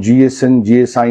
GSN GSI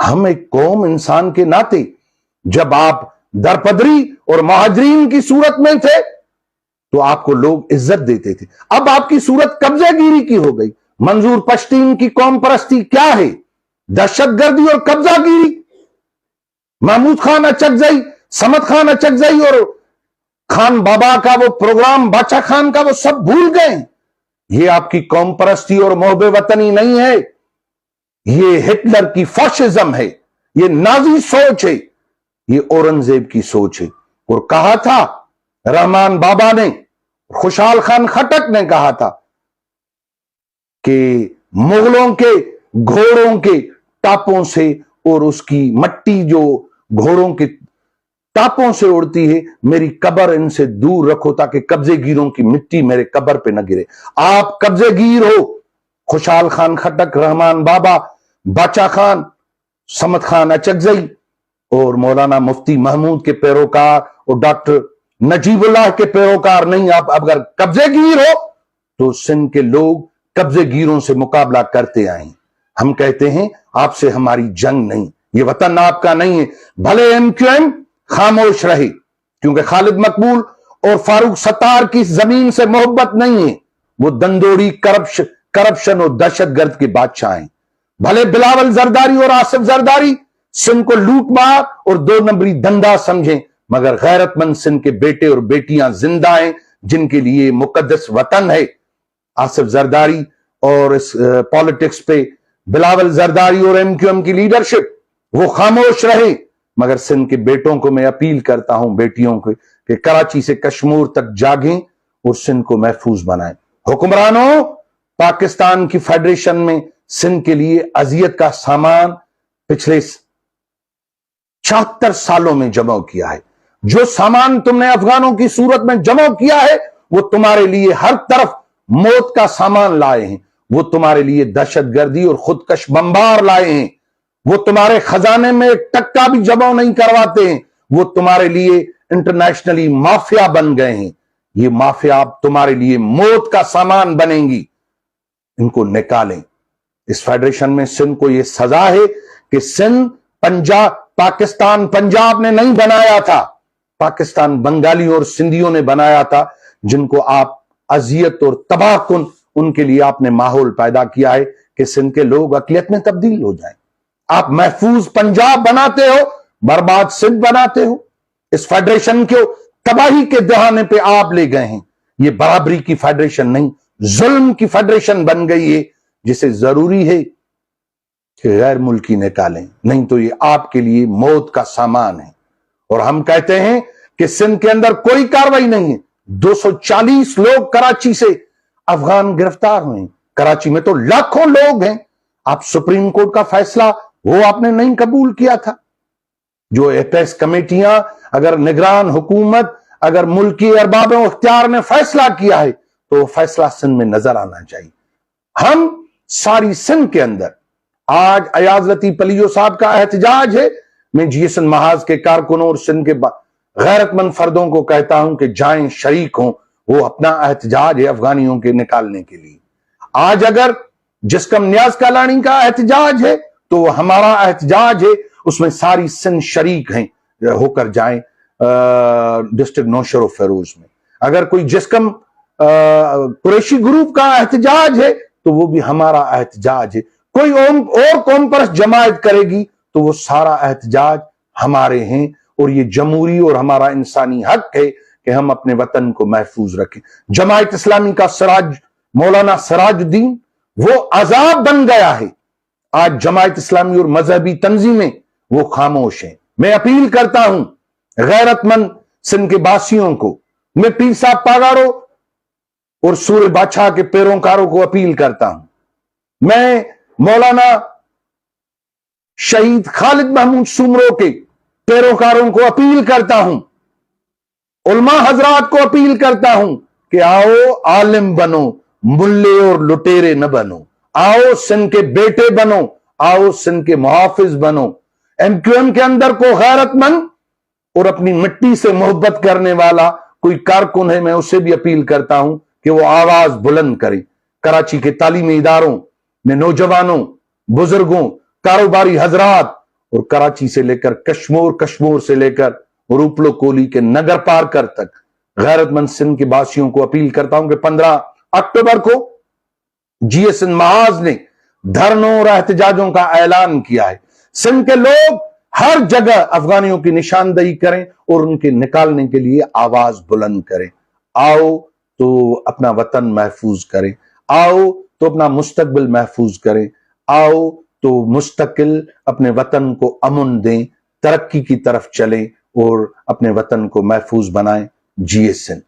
ہم ایک قوم انسان کے ناطے جب آپ درپدری اور مہاجرین کی صورت میں تھے تو آپ کو لوگ عزت دیتے تھے. اب آپ کی صورت قبضہ گیری کی ہو گئی. منظور پشتین کی قوم پرستی کیا ہے؟ دہشت گردی اور قبضہ گیری. محمود خان اچکزئی، سمد خان اچکزئی اور خان بابا کا وہ پروگرام، باچا خان کا، وہ سب بھول گئے. یہ آپ کی قوم پرستی اور محب وطنی نہیں ہے، یہ ہٹلر کی فاشزم ہے، یہ نازی سوچ ہے، یہ اورنگزیب کی سوچ ہے. اور کہا تھا رحمان بابا نے، خوشحال خان خٹک نے کہا تھا کہ مغلوں کے گھوڑوں کے ٹاپوں سے اور اس کی مٹی جو گھوڑوں کے ٹاپوں سے اڑتی ہے، میری قبر ان سے دور رکھو تاکہ قبضے گیروں کی مٹی میرے قبر پہ نہ گرے. آپ قبضے گیر ہو. خوشحال خان خٹک، رحمان بابا، باچا خان، سمد خان اچکزئی اور مولانا مفتی محمود کے پیروکار اور ڈاکٹر نجیب اللہ کے پیروکار نہیں. آپ اگر قبضے گیر ہو تو سندھ کے لوگ قبضے گیروں سے مقابلہ کرتے آئے. ہم کہتے ہیں آپ سے ہماری جنگ نہیں، یہ وطن آپ کا نہیں ہے. بھلے ایم کیو ایم خاموش رہے، کیونکہ خالد مقبول اور فاروق ستار کی زمین سے محبت نہیں ہے. وہ دندوڑی، کرپشن اور دہشت گرد کے بادشاہ ہیں. بھلے بلاول زرداری اور آصف زرداری سندھ کو لوٹ مار اور 2 نمبری دندا سمجھیں، مگر غیرت مند سندھ کے بیٹے اور بیٹیاں زندہ ہیں جن کے لیے مقدس وطن ہے. آصف زرداری اور اس پالیٹکس پہ بلاول زرداری اور ایم کیو ایم کی لیڈرشپ وہ خاموش رہے، مگر سندھ کے بیٹوں کو میں اپیل کرتا ہوں، بیٹیوں کو، کہ کراچی سے کشمیر تک جاگیں اور سندھ کو محفوظ بنائیں. حکمرانوں، پاکستان کی فیڈریشن میں سندھ کے لیے اذیت کا سامان پچھلے 76 سالوں میں جمع کیا ہے. جو سامان تم نے افغانوں کی صورت میں جمع کیا ہے وہ تمہارے لیے ہر طرف موت کا سامان لائے ہیں. وہ تمہارے لیے دہشت گردی اور خودکش بمبار لائے ہیں. وہ تمہارے خزانے میں ایک ٹکا بھی جمع نہیں کرواتے ہیں. وہ تمہارے لیے انٹرنیشنلی مافیا بن گئے ہیں. یہ مافیا تمہارے لیے موت کا سامان بنیں گی. ان کو نکالیں. اس فیڈریشن میں سندھ کو یہ سزا ہے کہ سندھ پاکستان پنجاب نے نہیں بنایا تھا، پاکستان بنگالیوں اور سندھیوں نے بنایا تھا، جن کو آپ اذیت اور تباہ کن ان کے لیے آپ نے ماحول پیدا کیا ہے کہ سندھ کے لوگ اقلیت میں تبدیل ہو جائیں. آپ محفوظ پنجاب بناتے ہو، برباد سندھ بناتے ہو. اس فیڈریشن کو تباہی کے دہانے پہ آپ لے گئے ہیں. یہ برابری کی فیڈریشن نہیں، ظلم کی فیڈریشن بن گئی ہے، جسے ضروری ہے کہ غیر ملکی نکالیں، نہیں تو یہ آپ کے لیے موت کا سامان ہے. اور ہم کہتے ہیں کہ سندھ کے اندر کوئی کاروائی نہیں ہے. 240 لوگ کراچی سے افغان گرفتار ہوئے ہیں. کراچی میں تو لاکھوں لوگ ہیں. آپ سپریم کورٹ کا فیصلہ وہ آپ نے نہیں قبول کیا تھا. جو ایپیکس کمیٹیاں، اگر نگران حکومت، اگر ملکی ارباب اختیار نے فیصلہ کیا ہے تو وہ فیصلہ سندھ میں نظر آنا چاہیے. ہم ساری سندھ کے اندر آج ایاز لطیف علیو صاحب کا احتجاج ہے. میں جی ایس این محاذ کے کارکنوں اور سندھ کے غیرت مند فردوں کو کہتا ہوں کہ جائیں، شریک ہوں. وہ اپنا احتجاج ہے افغانیوں کے نکالنے کے لیے. آج اگر جسکم نیاز کالانی کا احتجاج ہے تو وہ ہمارا احتجاج ہے، اس میں ساری سندھ شریک ہیں، ہو کر جائیں ڈسٹرکٹ نوشہر و فیروز میں. اگر کوئی جسکم قریشی گروپ کا احتجاج ہے تو وہ بھی ہمارا احتجاج ہے. کوئی اور قوم پرست جماعت کرے گی تو وہ سارا احتجاج ہمارے ہیں. اور یہ جمہوری اور ہمارا انسانی حق ہے کہ ہم اپنے وطن کو محفوظ رکھیں. جماعت اسلامی کا مولانا سراج الدین وہ عذاب بن گیا ہے. آج جماعت اسلامی اور مذہبی تنظیمیں وہ خاموش ہیں. میں اپیل کرتا ہوں غیرت مند سندھ کے باسیوں کو، میں پیر صاحب پاگاڑو اور سور بادشاہ کے پیروکاروں کو اپیل کرتا ہوں، میں مولانا شہید خالد محمود سومرو کے پیروکاروں کو اپیل کرتا ہوں، علماء حضرات کو اپیل کرتا ہوں کہ آؤ عالم بنو، ملے اور لٹیرے نہ بنو. آؤ سندھ کے بیٹے بنو، آؤ سندھ کے محافظ بنو. ایم کیو ایم کے اندر کو غیرت مند اور اپنی مٹی سے محبت کرنے والا کوئی کارکن ہے، میں اسے بھی اپیل کرتا ہوں کہ وہ آواز بلند کرے. کراچی کے تعلیمی اداروں میں نوجوانوں، بزرگوں، کاروباری حضرات اور کراچی سے لے کر کشمور سے لے کر روپلو کولی کے نگر پارکر تک غیرت مند سندھ کے باسیوں کو اپیل کرتا ہوں کہ 15 اکتوبر کو جی ایس این محاذ نے دھرنوں اور احتجاجوں کا اعلان کیا ہے۔ سندھ کے لوگ ہر جگہ افغانیوں کی نشاندہی کریں اور ان کے نکالنے کے لیے آواز بلند کریں۔ آؤ تو اپنا وطن محفوظ کریں، آؤ تو اپنا مستقبل محفوظ کریں، آؤ تو مستقل اپنے وطن کو امن دیں، ترقی کی طرف چلیں اور اپنے وطن کو محفوظ بنائیں۔ جی ایس این